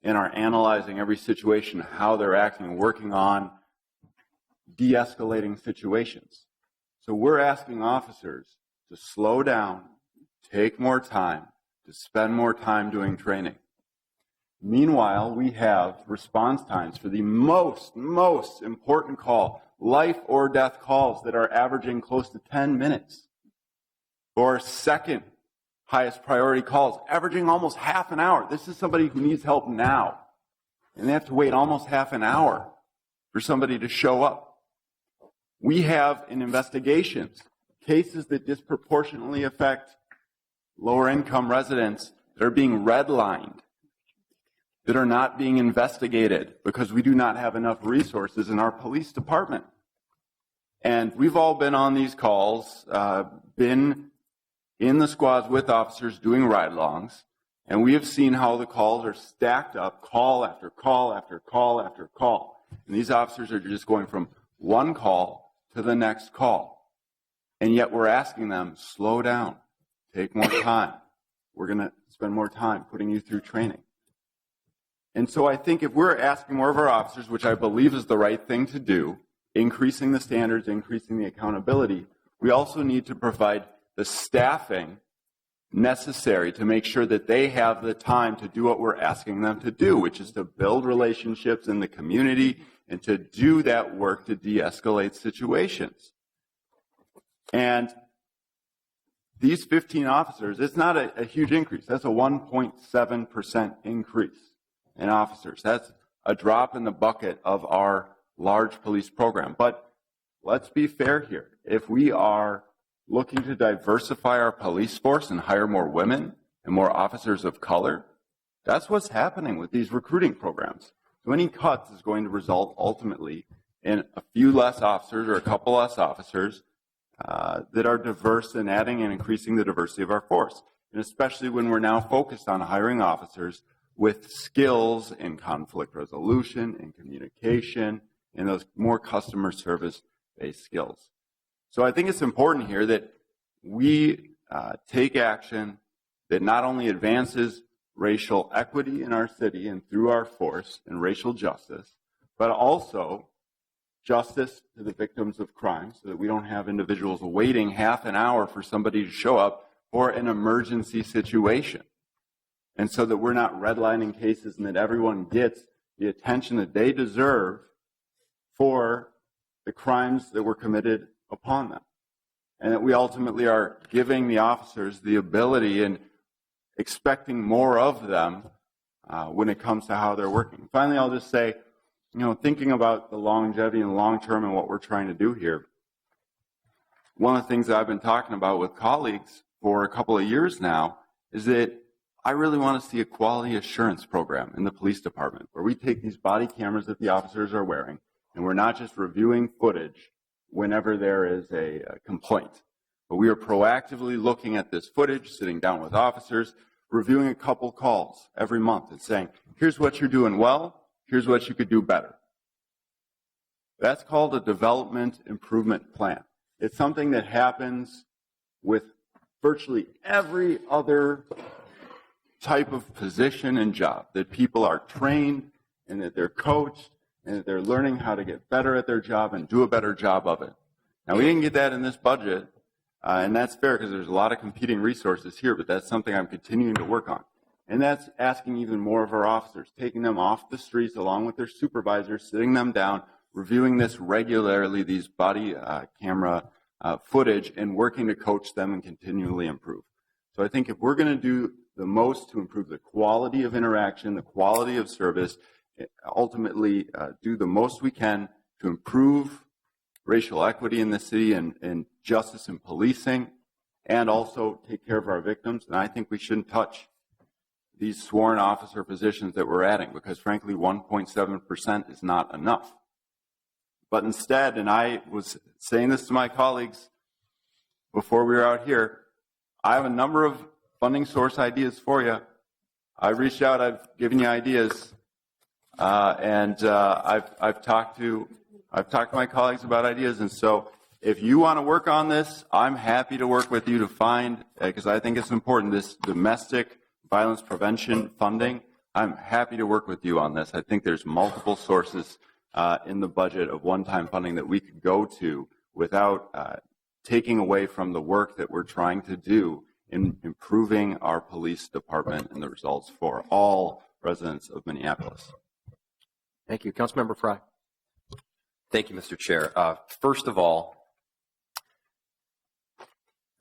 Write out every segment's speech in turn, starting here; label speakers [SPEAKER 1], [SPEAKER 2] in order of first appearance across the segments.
[SPEAKER 1] and are analyzing every situation, how they're acting, working on de-escalating situations. So we're asking officers to slow down, take more time, to spend more time doing training. Meanwhile, we have response times for the most important call, life or death calls that are averaging close to 10 minutes. Or second highest priority calls, averaging almost half an hour. This is somebody who needs help now. And they have to wait almost half an hour for somebody to show up. We have in investigations cases that disproportionately affect lower income residents that are being redlined, that are not being investigated because we do not have enough resources in our police department. And we've all been on these calls, been in the squads with officers doing ride-alongs, and we have seen how the calls are stacked up, call after call after call after call. And these officers are just going from one call to the next call. And yet we're asking them, slow down, take more time. We're going to spend more time putting you through training. And so I think if we're asking more of our officers, which I believe is the right thing to do, increasing the standards, increasing the accountability, we also need to provide the staffing necessary to make sure that they have the time to do what we're asking them to do, which is to build relationships in the community and to do that work to de-escalate situations. And these 15 officers, it's not a huge increase. That's a 1.7% increase in officers. That's a drop in the bucket of our large police program. But let's be fair here. If we are looking to diversify our police force and hire more women and more officers of color, that's what's happening with these recruiting programs. So any cuts is going to result ultimately in a few less officers or a couple less officers that are diverse and adding and increasing the diversity of our force. And especially when we're now focused on hiring officers with skills in conflict resolution, in communication, and those more customer service-based skills. So I think it's important here that we take action that not only advances racial equity in our city and through our force and racial justice, but also justice to the victims of crime so that we don't have individuals waiting half an hour for somebody to show up for an emergency situation. And so that we're not redlining cases and that everyone gets the attention that they deserve for the crimes that were committed upon them. And that we ultimately are giving the officers the ability and expecting more of them when it comes to how they're working. Finally, I'll just say, thinking about the longevity and long term and what we're trying to do here, one of the things that I've been talking about with colleagues for a couple of years now is that I really want to see a quality assurance program in the police department where we take these body cameras that the officers are wearing and we're not just reviewing footage whenever there is a complaint, but we are proactively looking at this footage, sitting down with officers, reviewing a couple calls every month and saying, here's what you're doing well, here's what you could do better. That's called a development improvement plan. It's something that happens with virtually every other type of position and job, that people are trained and that they're coached and that they're learning how to get better at their job and do a better job of it. Now, we didn't get that in this budget, and that's fair because there's a lot of competing resources here, but that's something I'm continuing to work on. And that's asking even more of our officers, taking them off the streets along with their supervisors, sitting them down, reviewing this regularly, these body camera footage, and working to coach them and continually improve. So I think if we're going to do the most to improve the quality of interaction, the quality of service, ultimately do the most we can to improve racial equity in the city and justice in policing, and also take care of our victims, and I think we shouldn't touch these sworn officer positions that we're adding, because frankly 1.7% is not enough. But instead, and I was saying this to my colleagues before we were out here, I have a number of funding source ideas for you. I reached out, I've given you ideas, and I've talked to my colleagues about ideas, and so if you want to work on this, I'm happy to work with you to find, because I think it's important, this domestic violence prevention funding. I'm happy to work with you on this. I think there's multiple sources in the budget of one-time funding that we could go to without taking away from the work that we're trying to do in improving our police department and the results for all residents of Minneapolis.
[SPEAKER 2] Thank you. Councilmember Frey.
[SPEAKER 3] Thank you, Mr. Chair. First of all,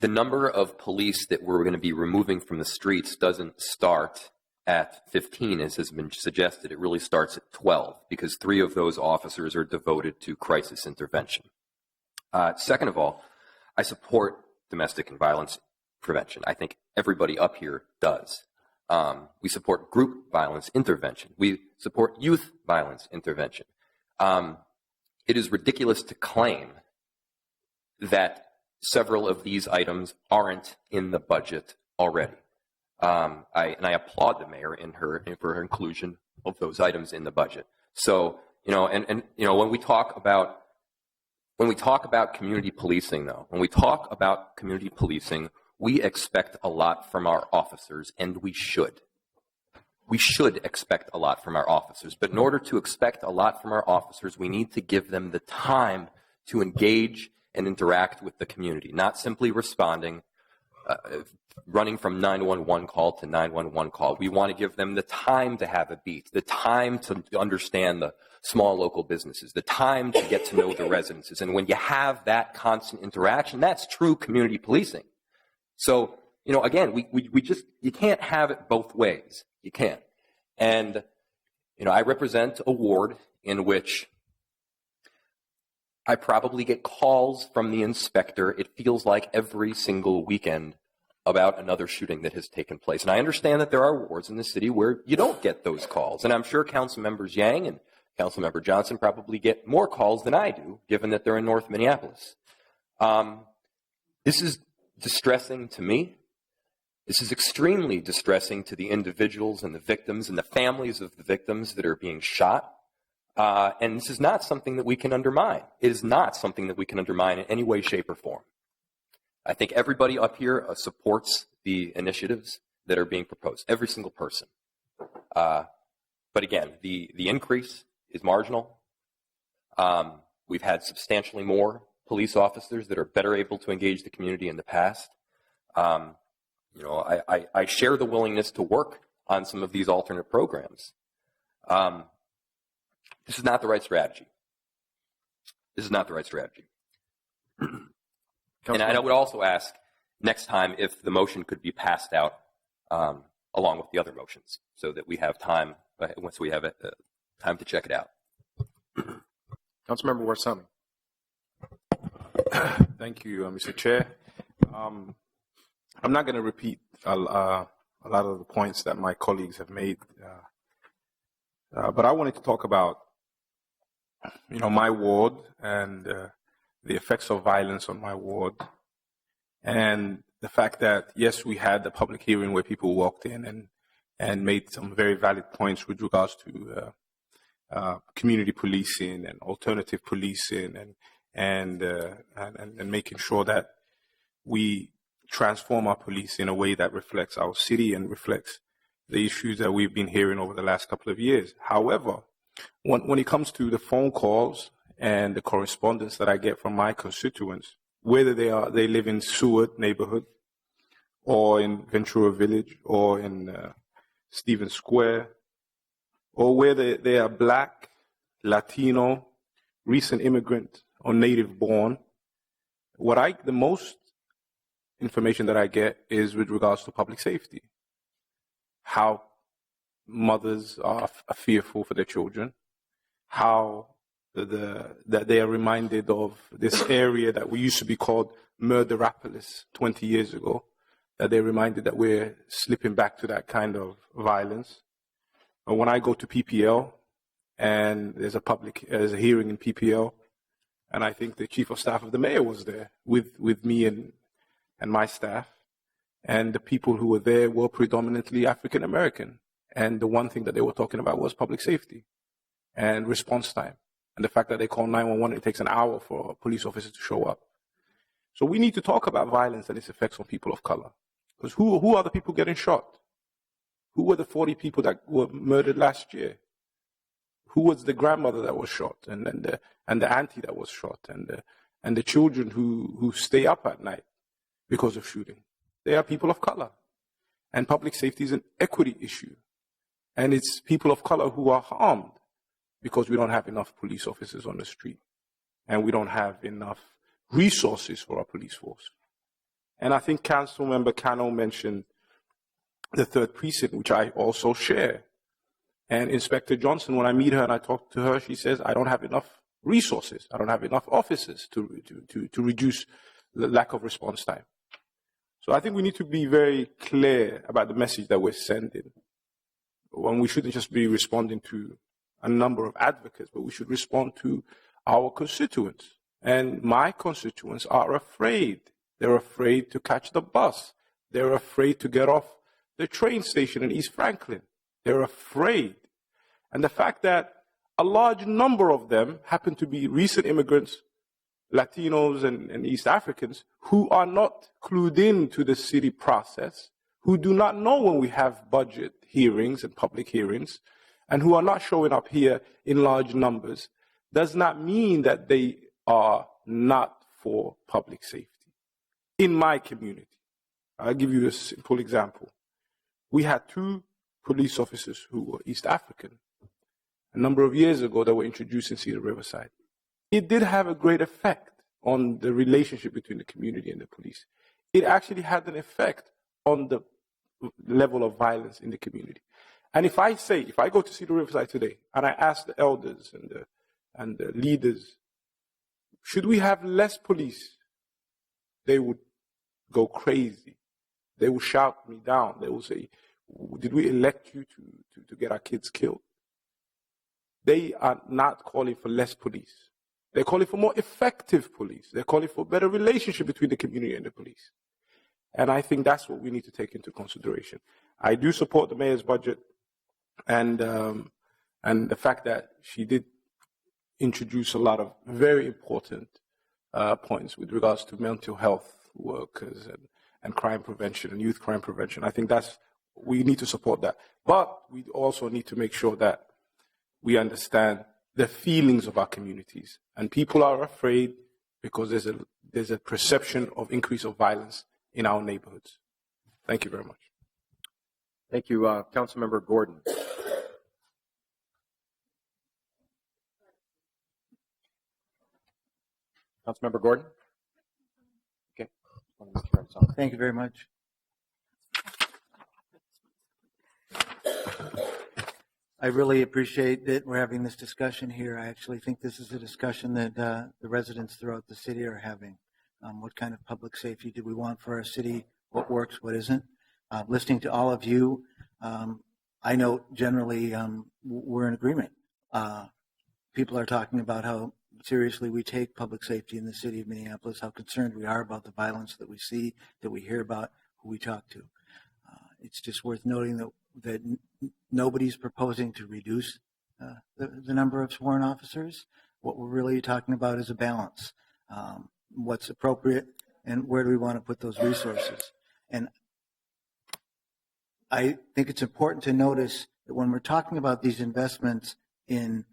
[SPEAKER 3] the number of police that we're going to be removing from the streets doesn't start at 15, as has been suggested. It really starts at 12, because 3 of those officers are devoted to crisis intervention. Second of all, I support domestic and violence prevention. I think everybody up here does. We support group violence intervention. We support youth violence intervention. It is ridiculous to claim that several of these items aren't in the budget already. I applaud the mayor for her inclusion of those items in the budget. So, when we talk about community policing, we expect a lot from our officers, and we should. We should expect a lot from our officers. But in order to expect a lot from our officers, we need to give them the time to engage and interact with the community, not simply responding, running from 911 call to 911 call. We want to give them the time to have a beat, the time to understand the small local businesses, the time to get to know the residences. And when you have that constant interaction, that's true community policing. So, again, you can't have it both ways. You can't. And, I represent a ward in which I probably get calls from the inspector, it feels like every single weekend, about another shooting that has taken place. And I understand that there are wards in the city where you don't get those calls. And I'm sure Council Members Yang and Councilmember Johnson probably get more calls than I do, given that they're in North Minneapolis. This is distressing to me. This is extremely distressing to the individuals and the victims and the families of the victims that are being shot. And this is not something that we can undermine. It is not something that we can undermine in any way, shape, or form. I think everybody up here supports the initiatives that are being proposed, every single person. But again, the increase is marginal. We've had substantially more police officers that are better able to engage the community in the past. I share the willingness to work on some of these alternate programs. This is not the right strategy. And I would also ask next time if the motion could be passed out along with the other motions, so that we have time, once we have time to check it out.
[SPEAKER 2] Councilmember Warsame.
[SPEAKER 4] Thank you, Mr. Chair. I'm not going to repeat a lot of the points that my colleagues have made, but I wanted to talk about, my ward and the effects of violence on my ward, and the fact that, yes, we had the public hearing where people walked in and made some very valid points with regards to community policing and alternative policing and making sure that we transform our police in a way that reflects our city and reflects the issues that we've been hearing over the last couple of years. However, when it comes to the phone calls and the correspondence that I get from my constituents, whether they live in Seward neighborhood or in Ventura Village or in Stevens Square, or whether they are Black, Latino, recent immigrant, or native born, the most information that I get is with regards to public safety. How mothers are fearful for their children, how that they are reminded of this area that we used to be called Murderapolis 20 years ago, that they're reminded that we're slipping back to that kind of violence. But when I go to PPL and there's a hearing in PPL, and I think the chief of staff of the mayor was there with me and my staff, and the people who were there were predominantly African American. And the one thing that they were talking about was public safety and response time. And the fact that they call 911, it takes an hour for a police officer to show up. So we need to talk about violence and its effects on people of color. Because who are the people getting shot? Who were the 40 people that were murdered last year? Who was the grandmother that was shot, and the auntie that was shot, and the children who stay up at night because of shooting? They are people of color. And public safety is an equity issue. And it's people of color who are harmed because we don't have enough police officers on the street. And we don't have enough resources for our police force. And I think Councilmember Cano mentioned the 3rd precinct, which I also share. And Inspector Johnson, when I meet her and I talk to her, she says, I don't have enough resources. I don't have enough officers to reduce the lack of response time. So I think we need to be very clear about the message that we're sending. When we shouldn't just be responding to a number of advocates, but we should respond to our constituents. And my constituents are afraid. They're afraid to catch the bus. They're afraid to get off the train station in East Franklin. They're afraid. And the fact that a large number of them happen to be recent immigrants, Latinos and East Africans, who are not clued into the city process, who do not know when we have budget hearings and public hearings, and who are not showing up here in large numbers, does not mean that they are not for public safety. In my community, I'll give you a simple example. We had 2 police officers who were East African a number of years ago that were introduced in Cedar Riverside. It did have a great effect on the relationship between the community and the police. It actually had an effect on the level of violence in the community. And if I go to Cedar Riverside today and I ask the elders and the leaders, should we have less police? They would go crazy. They will shout me down. They will say, did we elect you to get our kids killed? They are not calling for less police. They're calling for more effective police. They're calling for a better relationship between the community and the police. And I think that's what we need to take into consideration. I do support the mayor's budget and the fact that she did introduce a lot of very important points with regards to mental health workers and crime prevention and youth crime prevention. I think we need to support that. But we also need to make sure that we understand the feelings of our communities. And people are afraid because there's a perception of increase of violence in our neighborhoods. Thank you very much.
[SPEAKER 2] Thank you, Councilmember Gordon. Councilmember Gordon? Okay.
[SPEAKER 5] Thank you very much. I really appreciate that we're having this discussion here. I actually think this is a discussion that the residents throughout the city are having. What kind of public safety do we want for our city? What works, what isn't? Listening to all of you, I know generally we're in agreement. People are talking about how seriously we take public safety in the city of Minneapolis, how concerned we are about the violence that we see, that we hear about, who we talk to. It's just worth noting that nobody's proposing to reduce the number of sworn officers. What we're really talking about is a balance. What's appropriate and where do we want to put those resources? And I think it's important to notice that when we're talking about these investments in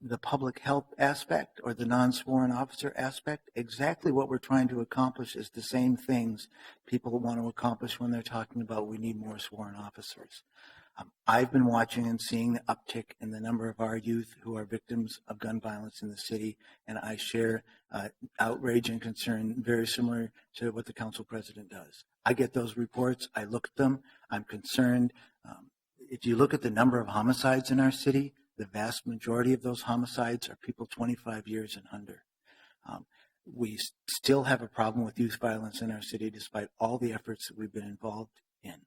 [SPEAKER 5] the public health aspect or the non-sworn officer aspect, exactly what we're trying to accomplish is the same things people want to accomplish when they're talking about we need more sworn officers. I've been watching and seeing the uptick in the number of our youth who are victims of gun violence in the city, and I share outrage and concern very similar to what the council president does. I get those reports. I look at them. I'm concerned. If you look at the number of homicides in our city, the vast majority of those homicides are people 25 years and under. We still have a problem with youth violence in our city despite all the efforts that we've been involved in.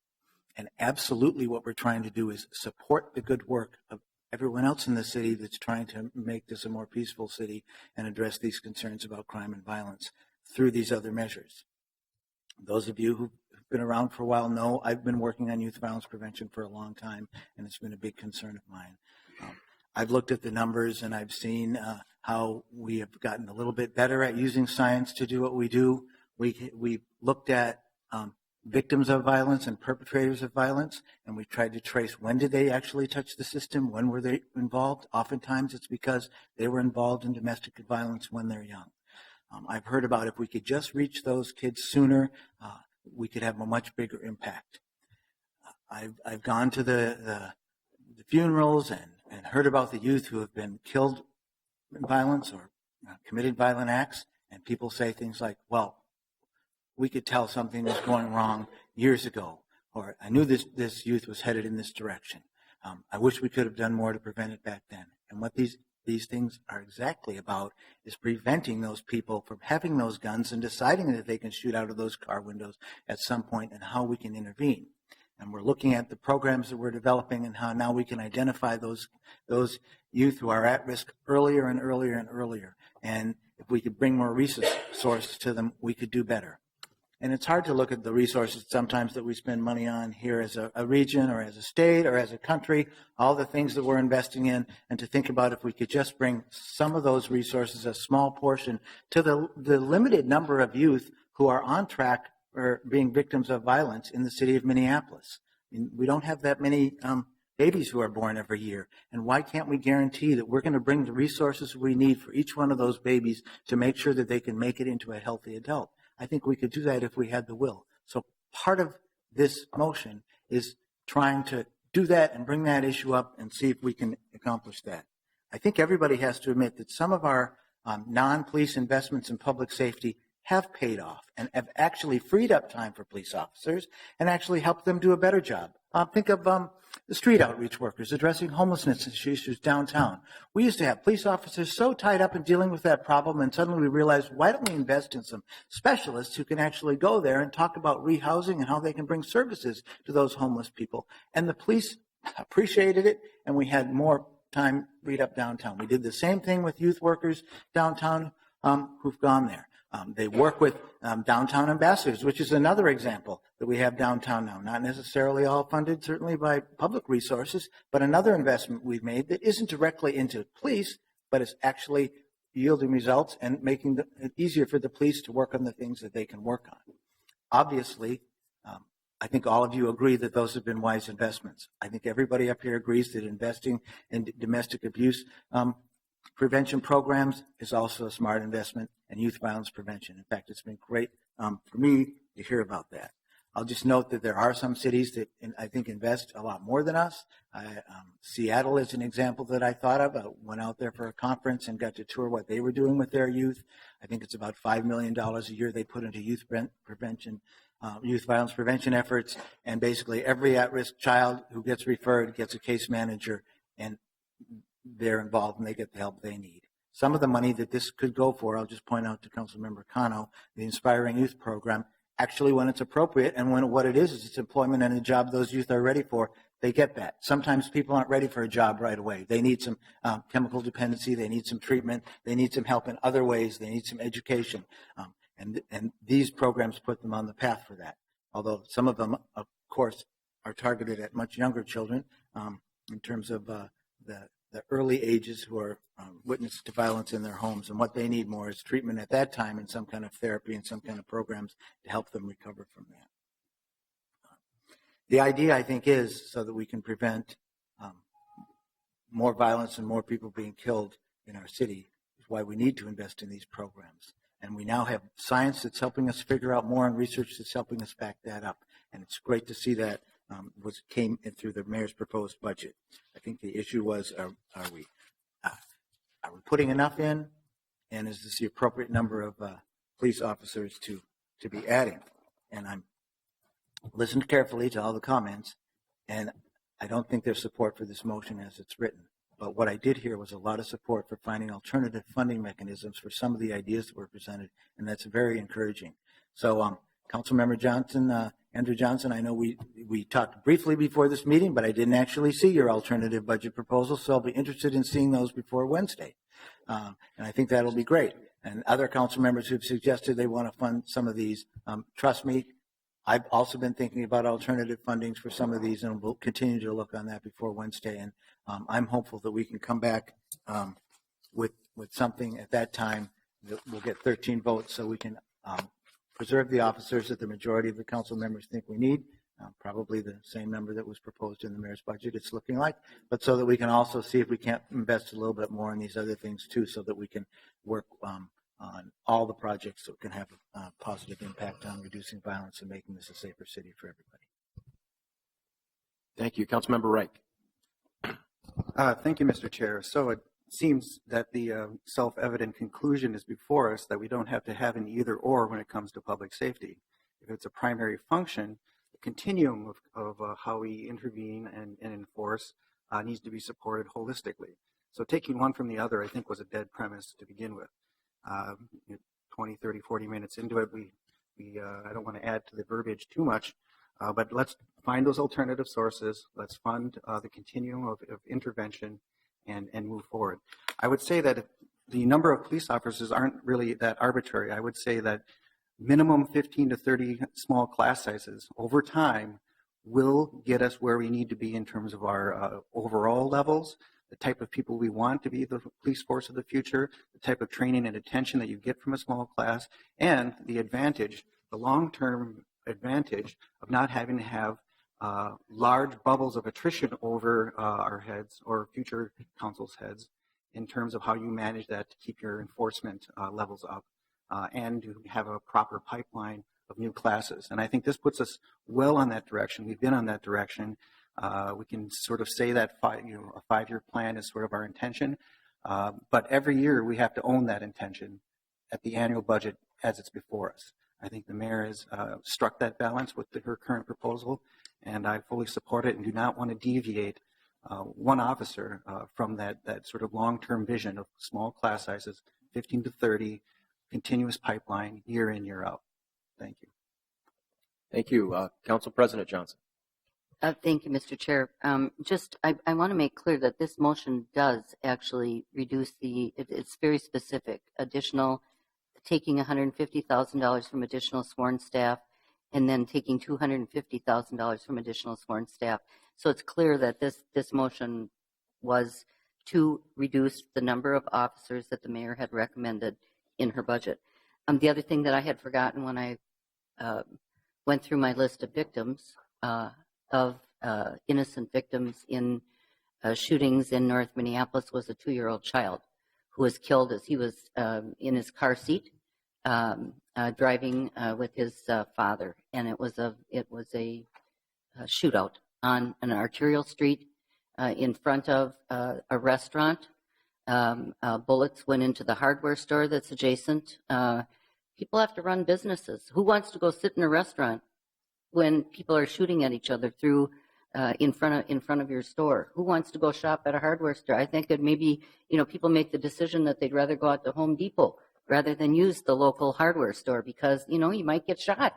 [SPEAKER 5] And absolutely what we're trying to do is support the good work of everyone else in the city that's trying to make this a more peaceful city and address these concerns about crime and violence through these other measures. Those of you who've been around for a while know I've been working on youth violence prevention for a long time, and it's been a big concern of mine. I've looked at the numbers and I've seen how we have gotten a little bit better at using science to do what we do. We've looked at victims of violence and perpetrators of violence, and we tried to trace when did they actually touch the system, when were they involved. Oftentimes it's because they were involved in domestic violence when they're young. I've heard about if we could just reach those kids sooner, we could have a much bigger impact. I've gone to the funerals and heard about the youth who have been killed in violence or committed violent acts, and people say things like, well, we could tell something was going wrong years ago, or I knew this youth was headed in this direction. I wish we could have done more to prevent it back then. And what these things are exactly about is preventing those people from having those guns and deciding that they can shoot out of those car windows at some point, and how we can intervene. And we're looking at the programs that we're developing and how now we can identify those youth who are at risk earlier and earlier and earlier. And if we could bring more resources to them, we could do better. And it's hard to look at the resources sometimes that we spend money on here as a region or as a state or as a country, all the things that we're investing in, and to think about if we could just bring some of those resources, a small portion, to the limited number of youth who are on track or being victims of violence in the city of Minneapolis. I mean, we don't have that many babies who are born every year. And why can't we guarantee that we're going to bring the resources we need for each one of those babies to make sure that they can make it into a healthy adult? I think we could do that if we had the will. So part of this motion is trying to do that and bring that issue up and see if we can accomplish that. I think everybody has to admit that some of our non-police investments in public safety have paid off and have actually freed up time for police officers and actually helped them do a better job. Think of the street outreach workers addressing homelessness issues downtown. We used to have police officers so tied up in dealing with that problem, and suddenly we realized, why don't we invest in some specialists who can actually go there and talk about rehousing and how they can bring services to those homeless people. And the police appreciated it, and we had more time freed up downtown. We did the same thing with youth workers downtown who've gone there. They work with downtown ambassadors, which is another example that we have downtown now. Not necessarily all funded, certainly by public resources, but another investment we've made that isn't directly into police, but is actually yielding results and making it easier for the police to work on the things that they can work on. Obviously, I think all of you agree that those have been wise investments. I think everybody up here agrees that investing in domestic abuse prevention programs is also a smart investment, and youth violence prevention. In fact, it's been great for me to hear about that. I'll just note that there are some cities that I think invest a lot more than us. Seattle is an example that I thought of. I went out there for a conference and got to tour what they were doing with their youth. I think it's about $5 million a year they put into youth prevention, youth violence prevention efforts, and basically every at-risk child who gets referred gets a case manager, and they're involved and they get the help they need. Some of the money that this could go for, I'll just point out to Councilmember Cano, the Inspiring Youth Program, actually when it's appropriate and when what it is it's employment and a job those youth are ready for, they get that. Sometimes people aren't ready for a job right away. They need some chemical dependency, they need some treatment, they need some help in other ways, they need some education. And these programs put them on the path for that. Although some of them, of course, are targeted at much younger children in terms of the early ages who are witness to violence in their homes, and what they need more is treatment at that time and some kind of therapy and some kind of programs to help them recover from that. The idea, I think, is so that we can prevent more violence and more people being killed in our city, is why we need to invest in these programs. And we now have science that's helping us figure out more and research that's helping us back that up. And it's great to see that came in through the mayor's proposed budget. I think the issue was, are we putting enough in, and is this the appropriate number of police officers to be adding? And I'm listened carefully to all the comments, and I don't think there's support for this motion as it's written. But what I did hear was a lot of support for finding alternative funding mechanisms for some of the ideas that were presented, and that's very encouraging. So, Councilmember Johnson, Andrew Johnson, I know we talked briefly before this meeting, but I didn't actually see your alternative budget proposal, so I'll be interested in seeing those before Wednesday. And I think that'll be great. And other council members who've suggested they want to fund some of these, trust me, I've also been thinking about alternative fundings for some of these, and we'll continue to look on that before Wednesday. And I'm hopeful that we can come back with something at that time that will get 13 votes, so we can preserve the officers that the majority of the council members think we need, probably the same number that was proposed in the mayor's budget, it's looking like, but so that we can also see if we can't invest a little bit more in these other things too, so that we can work on all the projects that can have a positive impact on reducing violence and making this a safer city for everybody.
[SPEAKER 2] Thank you. Councilmember Reich.
[SPEAKER 6] Thank you, Mr. Chair. So it seems that the self-evident conclusion is before us that we don't have to have an either or when it comes to public safety. If it's a primary function, the continuum of how we intervene and enforce needs to be supported holistically. So taking one from the other, I think, was a dead premise to begin with. 20, 30, 40 minutes into it, I don't want to add to the verbiage too much, but let's find those alternative sources. Let's fund the continuum of intervention and move forward. I would say that the number of police officers aren't really that arbitrary. I would say that minimum 15 to 30 small class sizes over time will get us where we need to be in terms of our overall levels, the type of people we want to be the police force of the future, the type of training and attention that you get from a small class, and the advantage, the long-term advantage of not having to have large bubbles of attrition over our heads or future council's heads in terms of how you manage that to keep your enforcement levels up and to have a proper pipeline of new classes. And I think this puts us well on that direction. We've been on that direction. We can sort of say that a five-year plan is sort of our intention, but every year we have to own that intention at the annual budget as it's before us. I think the mayor has struck that balance with her current proposal, and I fully support it and do not want to deviate one officer from that sort of long-term vision of small class sizes, 15 to 30, continuous pipeline, year in, year out. Thank you.
[SPEAKER 2] Thank you. Council President Johnson.
[SPEAKER 7] Thank you, Mr. Chair. I want to make clear that this motion does actually reduce it's very specific, taking $150,000 from additional sworn staff and then taking $250,000 from additional sworn staff. So it's clear that this motion was to reduce the number of officers that the mayor had recommended in her budget. The other thing that I had forgotten when I went through my list of victims, of innocent victims in shootings in North Minneapolis, was a 2-year-old child who was killed as he was in his car seat driving with his father, and it was a shootout on an arterial street in front of a restaurant. Bullets went into the hardware store that's adjacent. People have to run businesses. Who wants to go sit in a restaurant when people are shooting at each other through in front of your store? Who wants to go shop at a hardware store? I think that maybe people make the decision that they'd rather go out to Home Depot rather than use the local hardware store because you might get shot.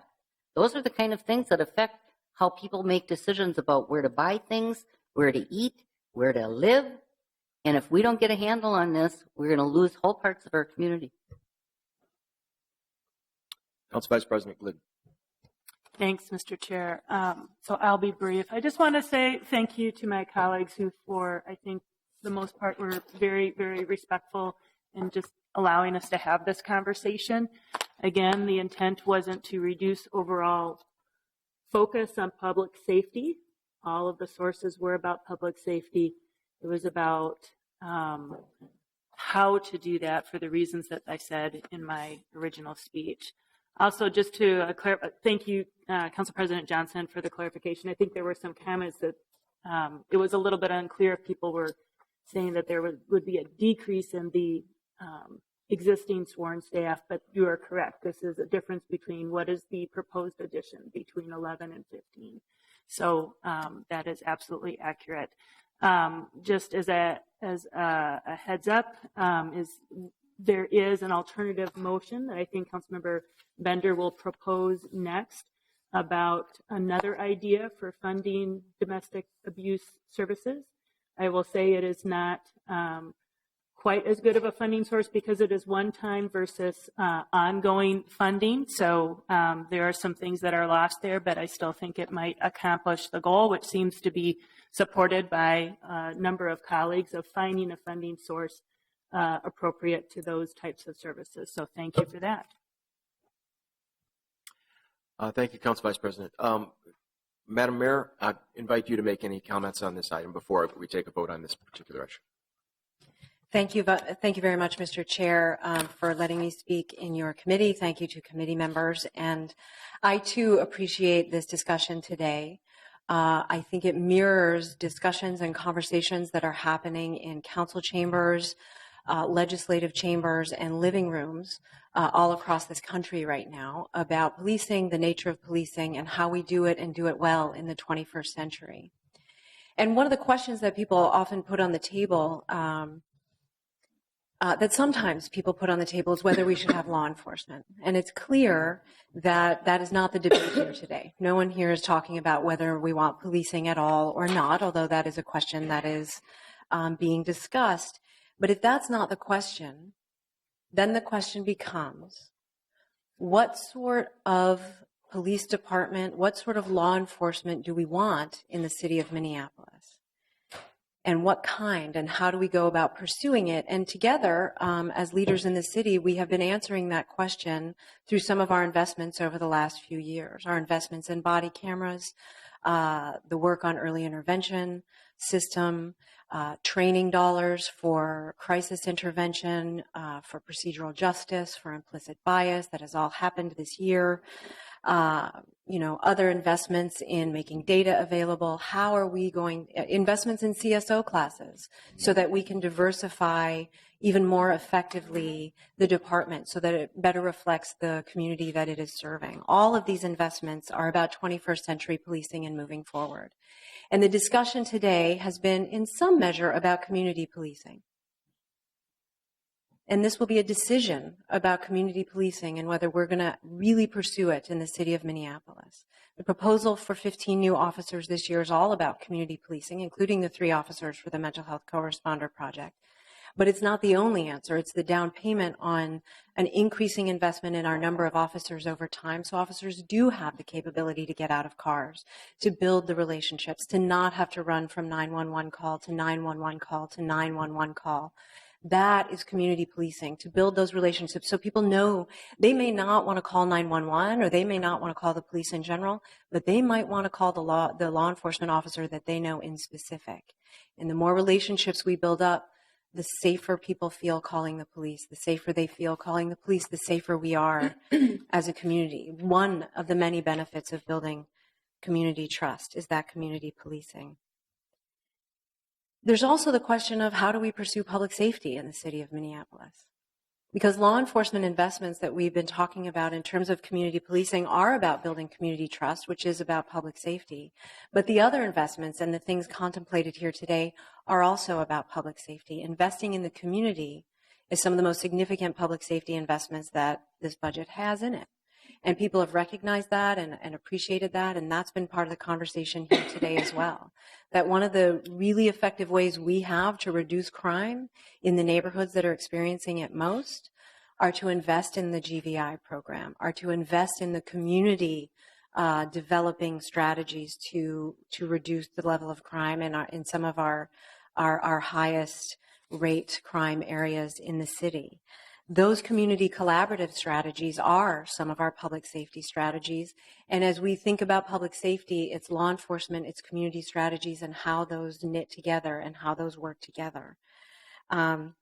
[SPEAKER 7] Those are the kind of things that affect how people make decisions about where to buy things, where to eat, where to live. And if we don't get a handle on this, we're going to lose whole parts of our community.
[SPEAKER 2] Council Vice President Glidden.
[SPEAKER 8] Thanks, Mr. Chair. So I'll be brief. I just want to say thank you to my colleagues who, for I think the most part, were very, very respectful in just allowing us to have this conversation. Again, the intent wasn't to reduce overall focus on public safety. All of the sources were about public safety. It was about how to do that for the reasons that I said in my original speech. Also, just to clarify, thank you, Council President Johnson, for the clarification. I think there were some comments that it was a little bit unclear if people were saying that there would be a decrease in the existing sworn staff, but you are correct. This is a difference between what is the proposed addition between 11 and 15. So that is absolutely accurate. Just as a heads up, there is an alternative motion that I think Councilmember Bender will propose next about another idea for funding domestic abuse services. I will say it is not quite as good of a funding source because it is one-time versus ongoing funding. So there are some things that are lost there, but I still think it might accomplish the goal, which seems to be supported by a number of colleagues, of finding a funding source appropriate to those types of services. So thank you for that.
[SPEAKER 2] Thank you, Council Vice President. Madam Mayor, I invite you to make any comments on this item before we take a vote on this particular issue.
[SPEAKER 9] Thank you very much, Mr. Chair, for letting me speak in your committee. Thank you to committee members. And I, too, appreciate this discussion today. I think it mirrors discussions and conversations that are happening in council chambers, legislative chambers, and living rooms all across this country right now about policing, the nature of policing, and how we do it and do it well in the 21st century. And one of the questions that people often put on the table that sometimes people put on the table is whether we should have law enforcement. And it's clear that that is not the debate here today. No one here is talking about whether we want policing at all or not, although that is a question that is being discussed. But if that's not the question, then the question becomes, what sort of police department, what sort of law enforcement do we want in the city of Minneapolis? And what kind, and how do we go about pursuing it? And together, as leaders in the city, we have been answering that question through some of our investments over the last few years. Our investments in body cameras, the work on early intervention system, training dollars for crisis intervention, for procedural justice, for implicit bias. That has all happened this year. Other investments in making data available. How are we going, investments in CSO classes so that we can diversify even more effectively the department so that it better reflects the community that it is serving. All of these investments are about 21st century policing and moving forward. And the discussion today has been in some measure about community policing. And this will be a decision about community policing and whether we're going to really pursue it in the city of Minneapolis. The proposal for 15 new officers this year is all about community policing, including the 3 officers for the Mental Health Co-Responder Project. But it's not the only answer. It's the down payment on an increasing investment in our number of officers over time. So officers do have the capability to get out of cars, to build the relationships, to not have to run from 911 call to 911 call to 911 call. That is community policing, to build those relationships so people know they may not want to call 911 or they may not want to call the police in general, but they might want to call the law enforcement officer that they know in specific. And the more relationships we build up, the safer people feel calling the police. The safer they feel calling the police, the safer we are as a community. One of the many benefits of building community trust is that community policing. There's also the question of how do we pursue public safety in the city of Minneapolis? Because law enforcement investments that we've been talking about in terms of community policing are about building community trust, which is about public safety. But the other investments and the things contemplated here today are also about public safety. Investing in the community is some of the most significant public safety investments that this budget has in it. And people have recognized that and appreciated that, and that's been part of the conversation here today as well. That one of the really effective ways we have to reduce crime in the neighborhoods that are experiencing it most are to invest in the GVI program, are to invest in the community developing strategies to reduce the level of crime in some of our highest rate crime areas in the city. Those community collaborative strategies are some of our public safety strategies. And as we think about public safety, it's law enforcement, it's community strategies, and how those knit together and how those work together. It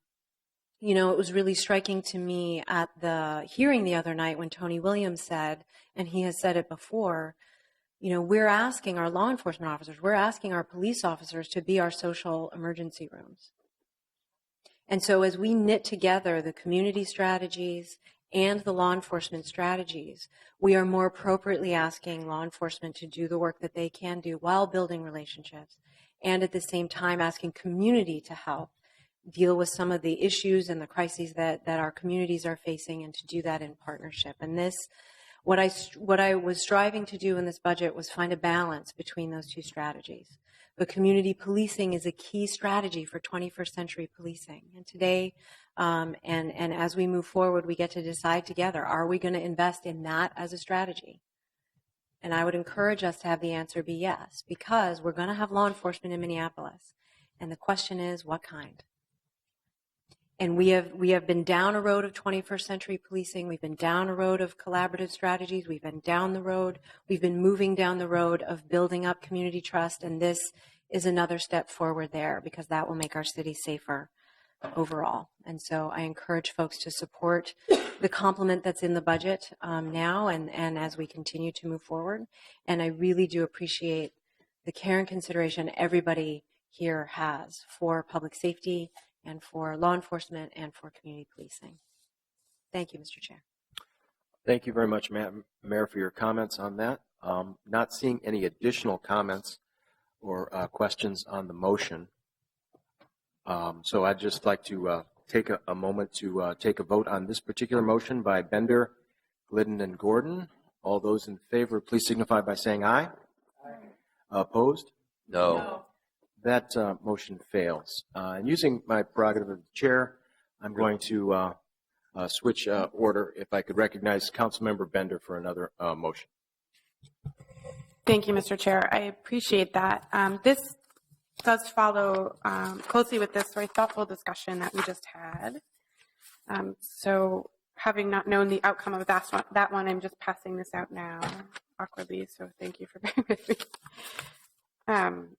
[SPEAKER 9] was really striking to me at the hearing the other night when Tony Williams said, and he has said it before, we're asking our law enforcement officers, we're asking our police officers to be our social emergency rooms. And so as we knit together the community strategies and the law enforcement strategies, we are more appropriately asking law enforcement to do the work that they can do while building relationships, and at the same time asking community to help deal with some of the issues and the crises that our communities are facing, and to do that in partnership. And this, what I was striving to do in this budget was find a balance between those two strategies. But community policing is a key strategy for 21st century policing. And today, and as we move forward, we get to decide together, are we going to invest in that as a strategy? And I would encourage us to have the answer be yes, because we're going to have law enforcement in Minneapolis. And the question is, what kind? And we have been down a road of 21st century policing. We've been down a road of collaborative strategies. We've been moving down the road of building up community trust. And this is another step forward there, because that will make our city safer overall. And so I encourage folks to support the complement that's in the budget now and as we continue to move forward. And I really do appreciate the care and consideration everybody here has for public safety and for law enforcement and for community policing. Thank you, Mr. Chair.
[SPEAKER 2] Thank you very much, Mayor, for your comments on that. Not seeing any additional comments or questions on the motion. So I'd just like to take a moment to take a vote on this particular motion by Bender, Glidden, and Gordon. All those in favor, please signify by saying aye. Aye. Opposed?
[SPEAKER 3] No.
[SPEAKER 2] That motion fails. And using my prerogative of the chair, I'm going to switch order. If I could recognize Councilmember Bender for another motion.
[SPEAKER 10] Thank you, Mr. Chair. I appreciate that. This does follow closely with this very thoughtful discussion that we just had. So having not known the outcome of that one, I'm just passing this out now awkwardly. So thank you for bearing with me.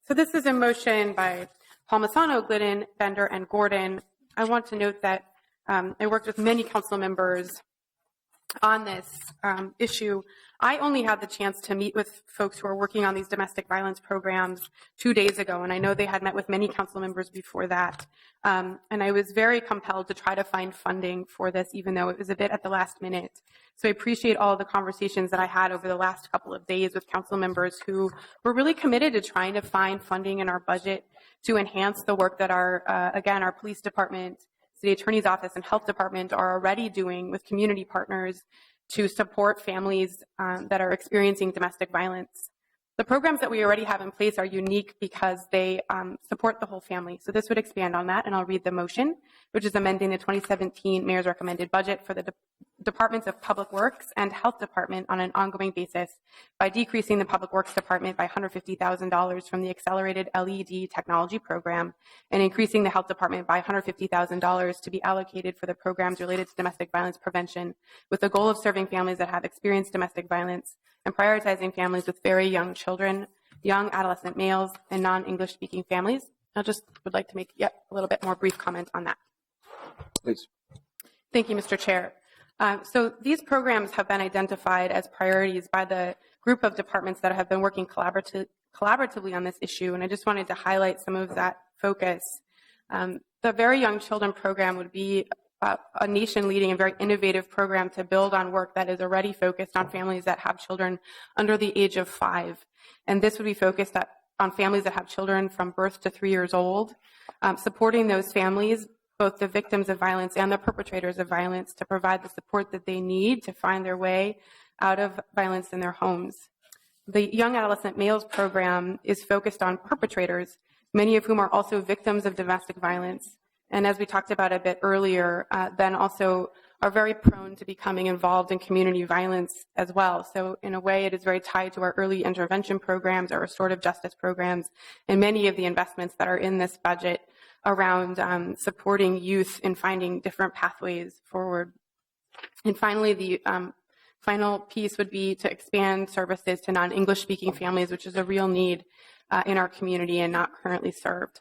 [SPEAKER 10] So this is a motion by Palmisano, Glidden, Bender, and Gordon. I want to note that I worked with many council members on this issue. I only had the chance to meet with folks who are working on these domestic violence programs 2 days ago, and I know they had met with many council members before that. And I was very compelled to try to find funding for this, even though it was a bit at the last minute. So I appreciate all the conversations that I had over the last couple of days with council members who were really committed to trying to find funding in our budget to enhance the work that our police department, city attorney's office, and health department are already doing with community partners to support families that are experiencing domestic violence. The programs that we already have in place are unique because they support the whole family. So this would expand on that, and I'll read the motion, which is amending the 2017 Mayor's recommended budget for the Departments of Public Works and Health Department on an ongoing basis by decreasing the Public Works Department by $150,000 from the Accelerated LED Technology Program and increasing the Health Department by $150,000 to be allocated for the programs related to domestic violence prevention, with the goal of serving families that have experienced domestic violence and prioritizing families with very young children, young adolescent males, and non-English speaking families. I just would like to make a little bit more brief comment on that.
[SPEAKER 2] Please.
[SPEAKER 10] Thank you, Mr. Chair. So these programs have been identified as priorities by the group of departments that have been working collaboratively on this issue, and I just wanted to highlight some of that focus. The Very Young Children program would be a nation-leading and very innovative program to build on work that is already focused on families that have children under the age of 5. And this would be focused on families that have children from birth to 3 years old, supporting those families, both the victims of violence and the perpetrators of violence, to provide the support that they need to find their way out of violence in their homes. The Young Adolescent Males program is focused on perpetrators, many of whom are also victims of domestic violence. And as we talked about a bit earlier, then also are very prone to becoming involved in community violence as well. So in a way, it is very tied to our early intervention programs, our restorative justice programs, and many of the investments that are in this budget around supporting youth in finding different pathways forward. And finally, the final piece would be to expand services to non-English speaking families, which is a real need in our community and not currently served.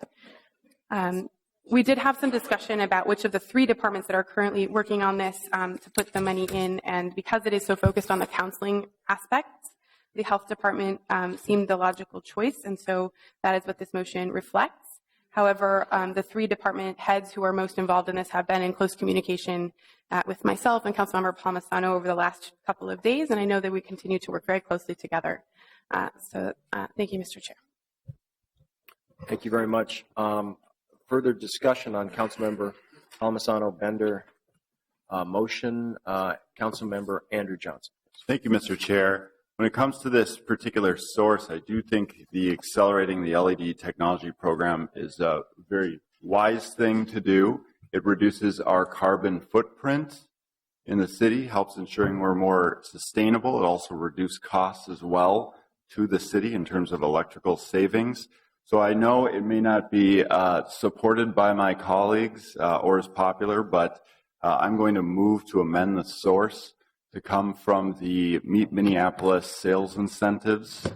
[SPEAKER 10] We did have some discussion about which of the 3 departments that are currently working on this to put the money in, and because it is so focused on the counseling aspects, the health department seemed the logical choice, and so that is what this motion reflects. However, the 3 department heads who are most involved in this have been in close communication with myself and Councilmember Palmisano over the last couple of days, and I know that we continue to work very closely together. So thank you, Mr. Chair.
[SPEAKER 2] Thank you very much. Further discussion on Councilmember Palmisano Bender motion. Councilmember Andrew Johnson.
[SPEAKER 1] Thank you, Mr. Chair. When it comes to this particular source, I do think the accelerating the LED technology program is a very wise thing to do. It reduces our carbon footprint in the city, helps ensuring we're more sustainable. It also reduces costs as well to the city in terms of electrical savings. So I know it may not be supported by my colleagues or as popular, but I'm going to move to amend the source to come from the Meet Minneapolis sales incentives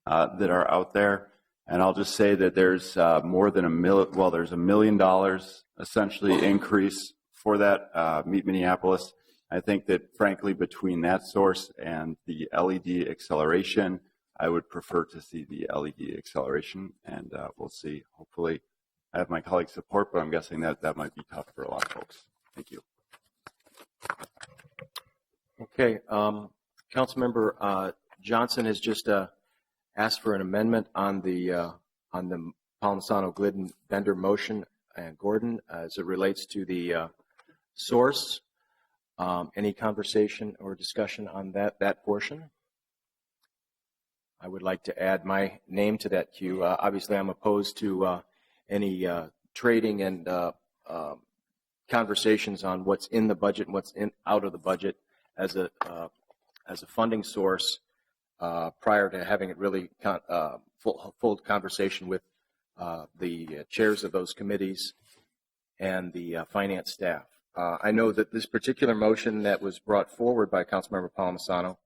[SPEAKER 1] that are out there. And I'll just say that there's more than there's $1 million essentially increase for that Meet Minneapolis. I think that, frankly, between that source and the LED acceleration, I would prefer to see the LED acceleration, and we'll see. Hopefully, I have my colleagues' support, but I'm guessing that that might be tough for a lot of folks. Thank you.
[SPEAKER 2] Okay. Councilmember Johnson has just asked for an amendment on the Palmisano-Glidden vendor motion, and Gordon, as it relates to the source. Any conversation or discussion on that portion? I would like to add my name to that queue. Obviously, I'm opposed to any trading and conversations on what's in the budget and what's out of the budget as a funding source prior to having it really full conversation with the chairs of those committees and the finance staff. I know that this particular motion that was brought forward by Councilmember Palmisano,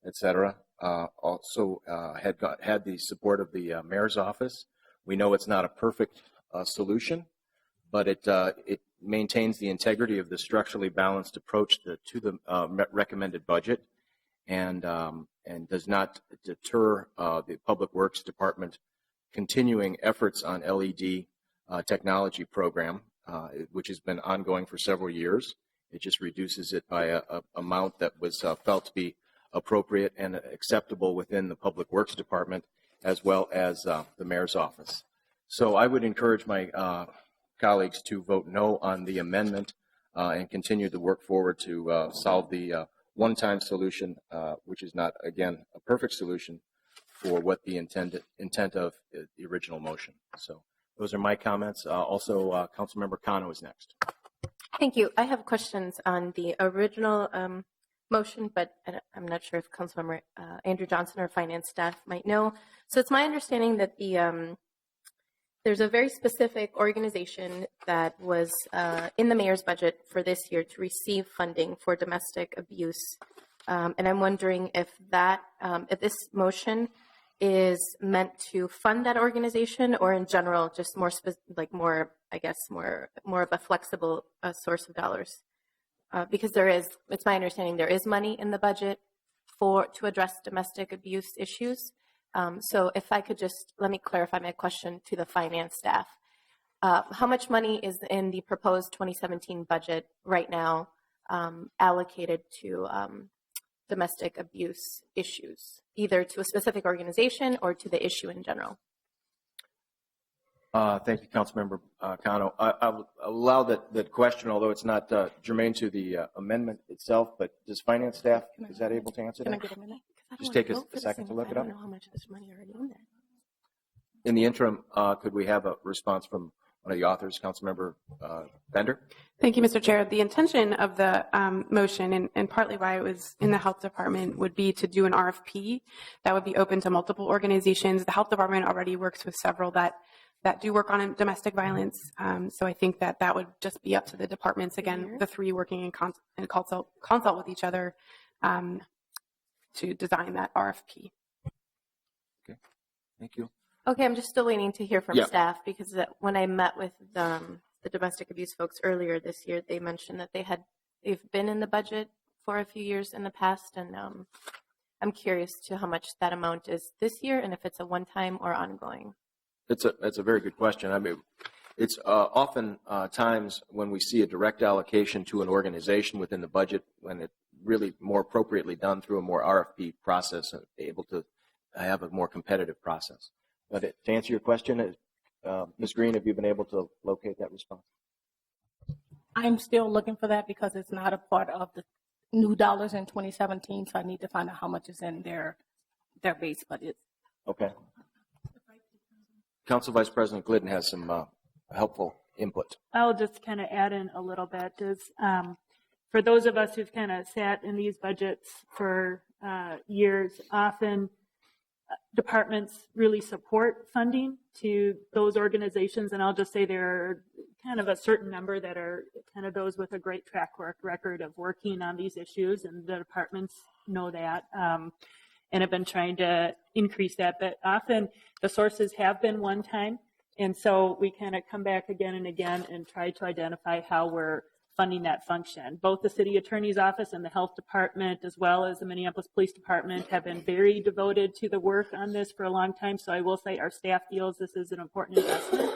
[SPEAKER 2] et cetera, also had the support of the mayor's office. We know it's not a perfect solution, but it maintains the integrity of the structurally balanced approach to the recommended budget, and does not deter the Public Works Department continuing efforts on LED technology program, which has been ongoing for several years. It just reduces it by a amount that was felt to be appropriate and acceptable within the Public Works Department, as well as the mayor's office. So I would encourage my colleagues to vote no on the amendment and continue to work forward to solve the one-time solution, which is not, again, a perfect solution for what the intent of the original motion. So those are my comments. Also, Councilmember Cano is next.
[SPEAKER 11] Thank you. I have questions on the original motion, but I'm not sure if Councilmember Andrew Johnson or finance staff might know. So it's my understanding that there's a very specific organization that was in the mayor's budget for this year to receive funding for domestic abuse. And I'm wondering if if this motion is meant to fund that organization, or in general, just more of a flexible source of dollars. Because it's my understanding there is money in the budget to address domestic abuse issues. So if I could let me clarify my question to the finance staff. How much money is in the proposed 2017 budget right now allocated to domestic abuse issues, either to a specific organization or to the issue in general?
[SPEAKER 2] Thank you, Councilmember Cano. I'll allow that question, although it's not germane to the amendment itself, but does finance staff, is that able to answer that?
[SPEAKER 11] Can I get a minute?
[SPEAKER 2] Just take a second to look it up.
[SPEAKER 11] I don't know how much of this money already in there.
[SPEAKER 2] In the interim, could we have a response from one of the authors, Councilmember Bender?
[SPEAKER 10] Thank you, Mr. Chair. The intention of the motion, and partly why it was in the Health Department, would be to do an RFP that would be open to multiple organizations. The Health Department already works with several that do work on domestic violence. So I think that would just be up to the departments, again, the three working in consult with each other to design that RFP.
[SPEAKER 2] Okay, thank you.
[SPEAKER 11] Okay, I'm just still waiting to hear from staff, because when I met with the domestic abuse folks earlier this year, they mentioned that they've been in the budget for a few years in the past, and I'm curious to how much that amount is this year, and if it's a one-time or ongoing.
[SPEAKER 2] That's a very good question. I mean, it's often times when we see a direct allocation to an organization within the budget, when it's really more appropriately done through a more RFP process and able to have a more competitive process. But to answer your question, Ms. Green, have you been able to locate that response?
[SPEAKER 12] I'm still looking for that because it's not a part of the new dollars in 2017, so I need to find out how much is in their base budget.
[SPEAKER 2] Okay. Council Vice President Glidden has some helpful input.
[SPEAKER 8] I'll just kind of add in a little bit. For those of us who've kind of sat in these budgets for years, often departments really support funding to those organizations, and I'll just say there are kind of a certain number that are kind of those with a great track record of working on these issues, and the departments know that and have been trying to increase that. But often the sources have been one time, and so we kind of come back again and again and try to identify how we're funding that function. Both the city attorney's office and the health department, as well as the Minneapolis Police Department, have been very devoted to the work on this for a long time. So I will say our staff feels this is an important investment,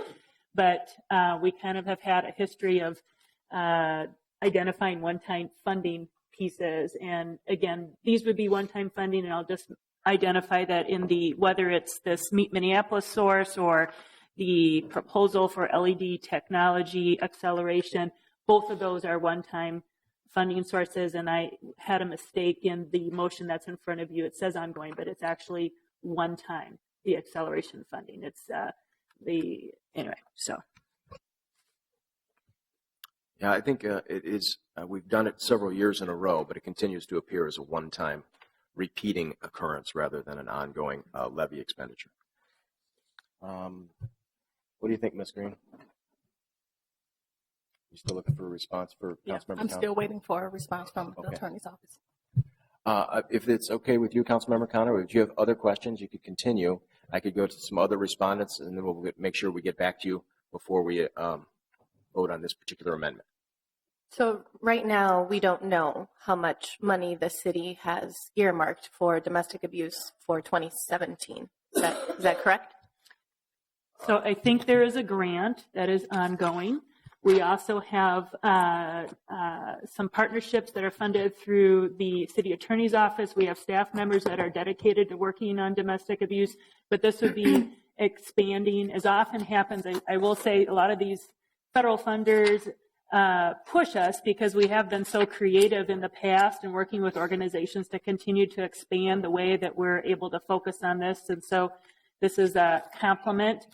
[SPEAKER 8] but we kind of have had a history of identifying one-time funding pieces. And again, these would be one-time funding, and I'll just identify that in the, whether it's this Meet Minneapolis source or the proposal for LED technology acceleration, both of those are one-time funding sources, and I had a mistake in the motion that's in front of you. It says ongoing, but it's actually one time, the acceleration funding. It's anyway, so.
[SPEAKER 2] Yeah, I think it is, we've done it several years in a row, but it continues to appear as a one-time repeating occurrence rather than an ongoing levy expenditure. What do you think, Ms. Green? You still looking for a response for
[SPEAKER 12] Yeah,
[SPEAKER 2] Councilmember
[SPEAKER 12] I'm
[SPEAKER 2] Connor?
[SPEAKER 12] still waiting for a response from the
[SPEAKER 2] Okay.
[SPEAKER 12] attorney's office.
[SPEAKER 2] If it's okay with you, Councilmember Connor, if you have other questions, you could continue. I could go to some other respondents, and then we'll make sure we get back to you before we vote on this particular amendment.
[SPEAKER 11] So right now, we don't know how much money the city has earmarked for domestic abuse for 2017. Is that correct?
[SPEAKER 8] So I think there is a grant that is ongoing. We also have some partnerships that are funded through the city attorney's office. We have staff members that are dedicated to working on domestic abuse, but this would be expanding. As often happens, I will say a lot of these federal funders push us because we have been so creative in the past and working with organizations to continue to expand the way that we're able to focus on this. And so this is a complement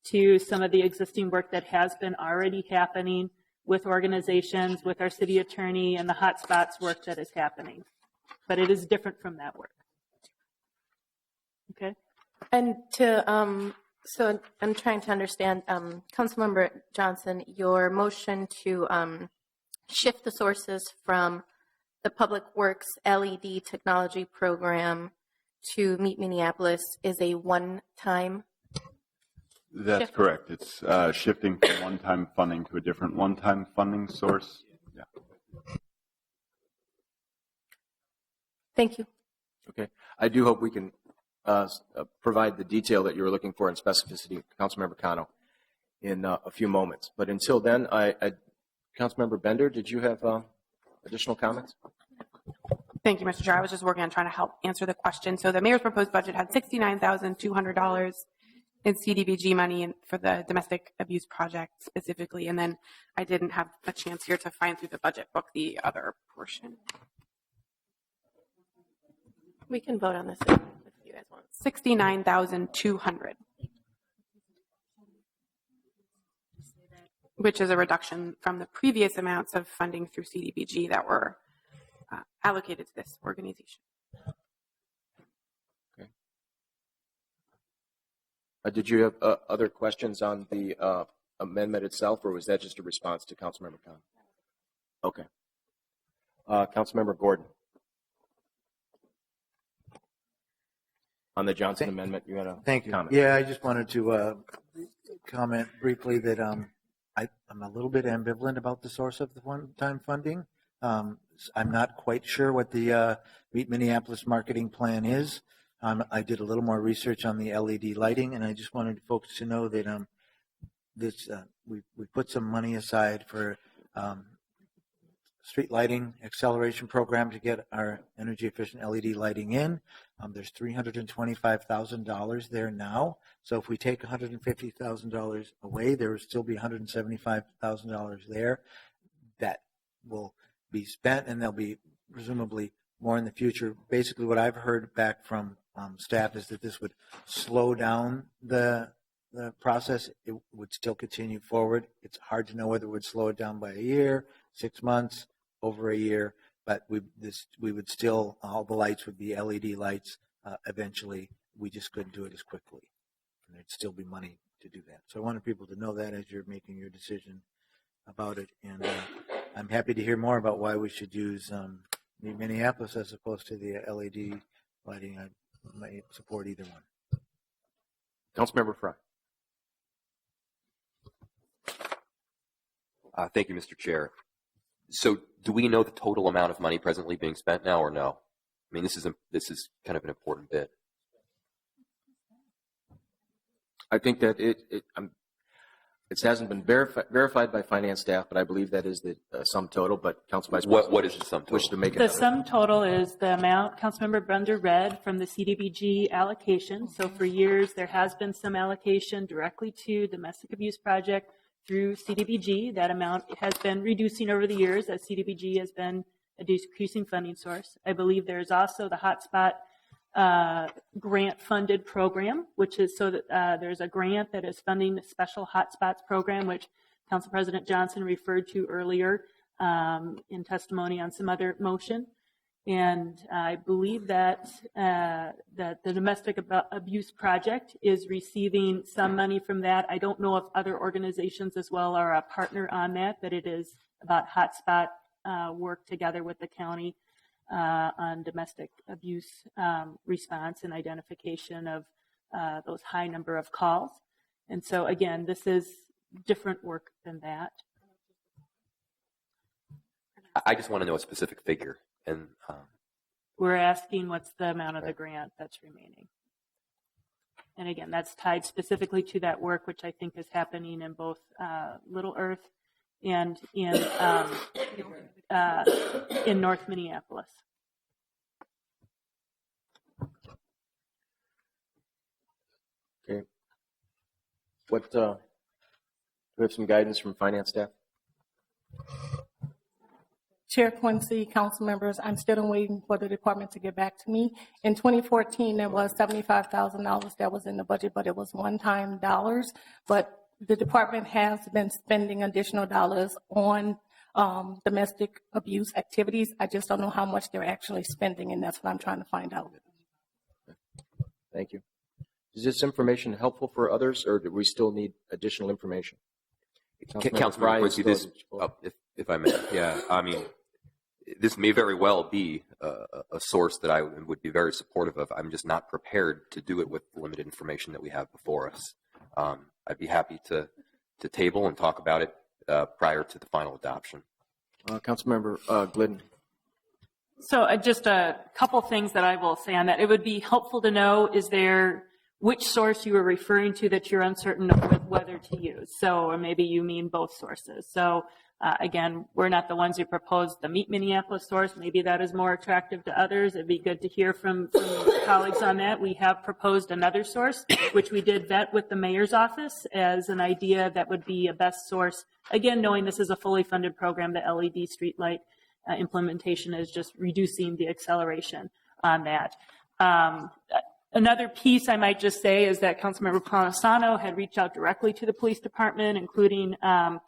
[SPEAKER 8] to some of the existing work that has been already happening with organizations, with our city attorney, and the hotspots work that is happening. But it is different from that work. Okay?
[SPEAKER 11] And so I'm trying to understand, Councilmember Johnson, your motion to shift the sources from the Public Works LED technology program to Meet Minneapolis is a one-time.
[SPEAKER 1] That's correct. It's shifting from one-time funding to a different one-time funding source. Yeah.
[SPEAKER 11] Thank you.
[SPEAKER 2] Okay. I do hope we can provide the detail that you were looking for in specificity, Councilmember Cano, in a few moments. But until then, Councilmember Bender, did you have additional comments?
[SPEAKER 10] Thank you, Mr. Chair. I was just working on trying to help answer the question. So the mayor's proposed budget had $69,200 in CDBG money for the domestic abuse project specifically, and then I didn't have a chance here to find through the budget book the other portion.
[SPEAKER 11] We can vote on this if you guys want.
[SPEAKER 10] $69,200, which is a reduction from the previous amounts of funding through CDBG that were allocated to this organization.
[SPEAKER 2] Did you have other questions on the amendment itself, or was that just a response to Councilmember Khan? Okay. Councilmember Gordon. On the Johnson amendment, you had a
[SPEAKER 5] Thank you.
[SPEAKER 2] comment.
[SPEAKER 5] Yeah, I just wanted to comment briefly that I'm a little bit ambivalent about the source of the one-time funding. I'm not quite sure what the Meet Minneapolis marketing plan is. I did a little more research on the LED lighting, and I just wanted folks to know that we put some money aside for street lighting acceleration program to get our energy efficient LED lighting in. There's $325,000 there now. So if we take $150,000 away, there will still be $175,000 there that will be spent, and there'll be presumably more in the future. Basically, what I've heard back from staff is that this would slow down the process. It would still continue forward. It's hard to know whether it would slow it down by a year, 6 months, over a year, but we would still, all the lights would be LED lights eventually we just couldn't do it as quickly. And there'd still be money to do that. So I wanted people to know that as you're making your decision about it. And I'm happy to hear more about why we should use Minneapolis as opposed to the LED lighting. I might support either one.
[SPEAKER 2] Councilmember Frey.
[SPEAKER 3] Thank you, Mr. Chair. So do we know the total amount of money presently being spent now or no? I mean, this is kind of an important bit.
[SPEAKER 2] I think that it hasn't been verified by finance staff, but I believe that is the sum total. But Council Vice President,
[SPEAKER 3] what is the sum total?
[SPEAKER 2] Wish to make
[SPEAKER 8] The sum total is the amount Councilmember Bender read from the CDBG allocation. So for years, there has been some allocation directly to domestic abuse project through CDBG. That amount has been reducing over the years as CDBG has been a decreasing funding source. I believe there is also the hotspot grant-funded program, which is so that there's a grant that is funding the special hotspots program, which Council President Johnson referred to earlier in testimony on some other motion. And I believe that that the domestic abuse project is receiving some money from that. I don't know if other organizations as well are a partner on that, but it is about hotspot work together with the county on domestic abuse response and identification of those high number of calls. And so again, this is different work than that.
[SPEAKER 3] I just want to know a specific figure. And
[SPEAKER 8] we're asking what's the amount of the grant that's remaining. And again, that's tied specifically to that work, which I think is happening in both Little Earth and in North Minneapolis.
[SPEAKER 2] Okay. What do we have some guidance from finance staff?
[SPEAKER 12] Chair Quincy, council members, I'm still waiting for the department to get back to me. In 2014, there was $75,000 that was in the budget, but it was one-time dollars. But the department has been spending additional dollars on domestic abuse activities. I just don't know how much they're actually spending, and that's what I'm trying to find out.
[SPEAKER 2] Thank you. Is this information helpful for others, or do we still need additional information?
[SPEAKER 3] Councilmember Quincy, this, if I may, yeah, I mean, this may very well be a source that I would be very supportive of. I'm just not prepared to do it with the limited information that we have before us. I'd be happy to table and talk about it prior to the final adoption.
[SPEAKER 2] Councilmember Glidden.
[SPEAKER 8] So just a couple things that I will say on that. It would be helpful to know, is there which source you were referring to that you're uncertain of whether to use. So, or maybe you mean both sources. So again, we're not the ones who proposed the Meet Minneapolis source. Maybe that is more attractive to others. It'd be good to hear from colleagues on that. We have proposed another source, which we did vet with the mayor's office as an idea that would be a best source. Again, knowing this is a fully funded program, the LED streetlight implementation is just reducing the acceleration on that. Another piece I might just say is that Councilmember Polisano had reached out directly to the police department, including, I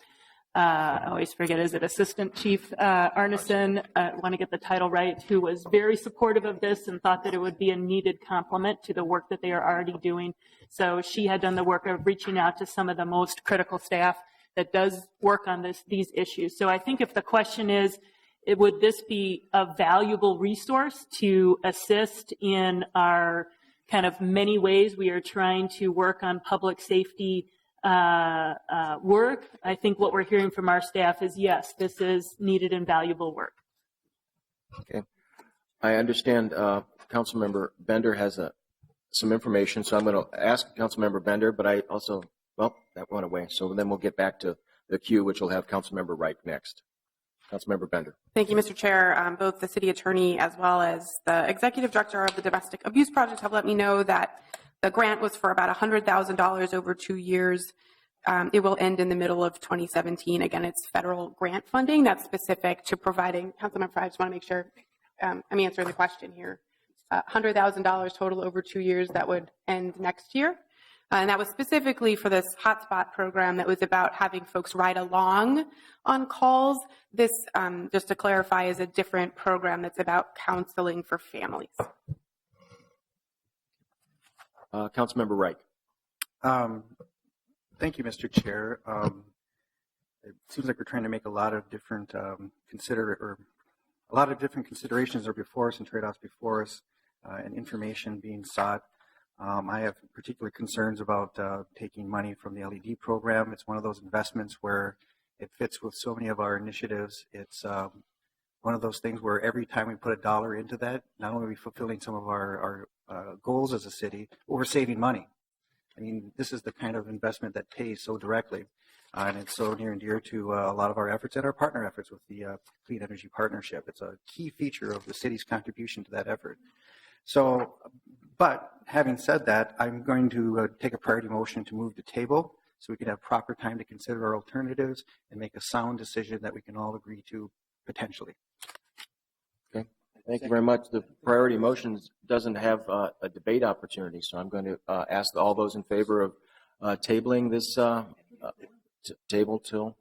[SPEAKER 8] always forget, is it Assistant Chief Arneson, I want to get the title right, who was very supportive of this and thought that it would be a needed complement to the work that they are already doing. So she had done the work of reaching out to some of the most critical staff that does work on these issues. So I think if the question is, would this be a valuable resource to assist in our kind of many ways we are trying to work on public safety work? I think what we're hearing from our staff is, yes, this is needed and valuable work.
[SPEAKER 2] Okay. I understand Councilmember Bender has some information, so I'm going to ask Councilmember Bender, but I also, well, that went away. So then we'll get back to the queue, which will have Councilmember Wright next. Councilmember Bender.
[SPEAKER 10] Thank you, Mr. Chair. Both the city attorney as well as the executive director of the Domestic Abuse Project have let me know that the grant was for about $100,000 over 2 years. It will end in the middle of 2017. Again, it's federal grant funding that's specific to providing. Councilmember Frey, I just want to make sure I'm answering the question here. $100,000 total over 2 years that would end next year. And that was specifically for this hotspot program that was about having folks ride along on calls. This, just to clarify, is a different program that's about counseling for families.
[SPEAKER 2] Councilmember Reich.
[SPEAKER 6] Thank you, Mr. Chair. It seems like we're trying to make a lot of different considerations are before us and trade-offs before us, and information being sought. I have particular concerns about taking money from the LED program. It's one of those investments where it fits with so many of our initiatives. It's one of those things where every time we put $1 into that, not only are we fulfilling some of our goals as a city, but we're saving money. I mean, this is the kind of investment that pays so directly, and it's so near and dear to a lot of our efforts and our partner efforts with the Clean Energy Partnership. It's a key feature of the city's contribution to that effort. So, but having said that, I'm going to take a priority motion to move to table so we can have proper time to consider our alternatives and make a sound decision that we can all agree to potentially.
[SPEAKER 2] Okay. Thank you very much. The priority motion doesn't have a debate opportunity, so I'm going to ask all those in favor of tabling this table till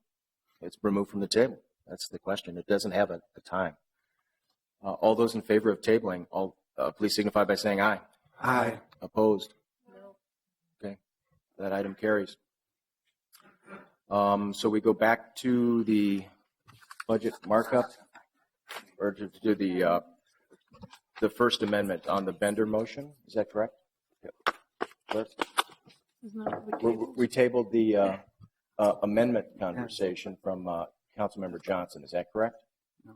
[SPEAKER 2] it's removed from the table. That's the question. It doesn't have a time. All those in favor of tabling, please signify by saying aye.
[SPEAKER 6] Aye.
[SPEAKER 2] Opposed? No. Okay. That item carries. So we go back to the budget markup, or to do the First Amendment on the Bender motion. Is that correct? Yep. We tabled the amendment conversation from Councilmember Johnson. Is that correct? No.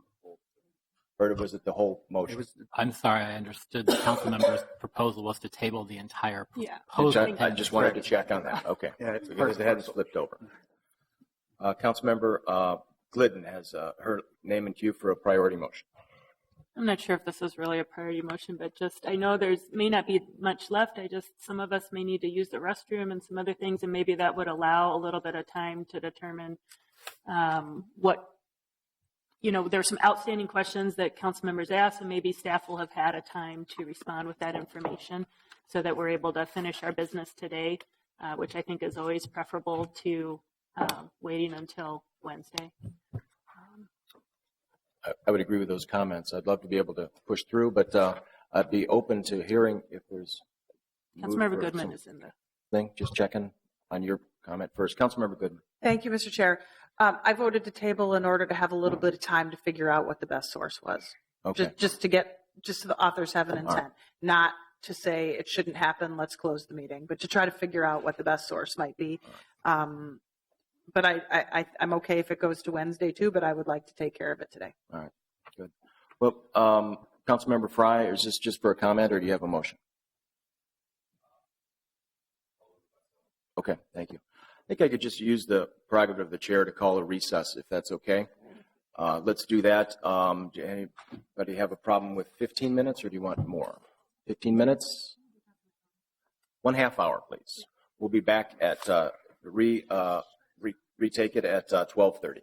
[SPEAKER 2] Or was it the whole motion?
[SPEAKER 13] I'm sorry, I understood the council member's proposal was to table the entire proposal.
[SPEAKER 2] I just wanted to check on that. Okay.
[SPEAKER 6] Yeah,
[SPEAKER 2] because it hadn't flipped over. Councilmember Glidden has her name in queue for a priority motion.
[SPEAKER 8] I'm not sure if this is really a priority motion, but just I know may not be much left. Some of us may need to use the restroom and some other things, and maybe that would allow a little bit of time to determine there's some outstanding questions that council members asked, and maybe staff will have had a time to respond with that information so that we're able to finish our business today, which I think is always preferable to waiting until Wednesday.
[SPEAKER 2] I would agree with those comments. I'd love to be able to push through, but I'd be open to hearing if there's.
[SPEAKER 8] Councilmember Goodman is in the
[SPEAKER 2] thing. Just checking on your comment first. Councilmember Goodman.
[SPEAKER 14] Thank you, Mr. Chair. I voted to table in order to have a little bit of time to figure out what the best source was.
[SPEAKER 2] Okay.
[SPEAKER 14] Just so the authors have an intent, not to say it shouldn't happen, let's close the meeting, but to try to figure out what the best source might be. But I'm okay if it goes to Wednesday too, but I would like to take care of it today.
[SPEAKER 2] All right, good. Well, Councilmember Frey, is this just for a comment or do you have a motion? Okay, thank you. I think I could just use the prerogative of the chair to call a recess if that's okay. Let's do that. Do anybody have a problem with 15 minutes or do you want more? 15 minutes? 1/2 hour, please. We'll be back at retake it at 12:30.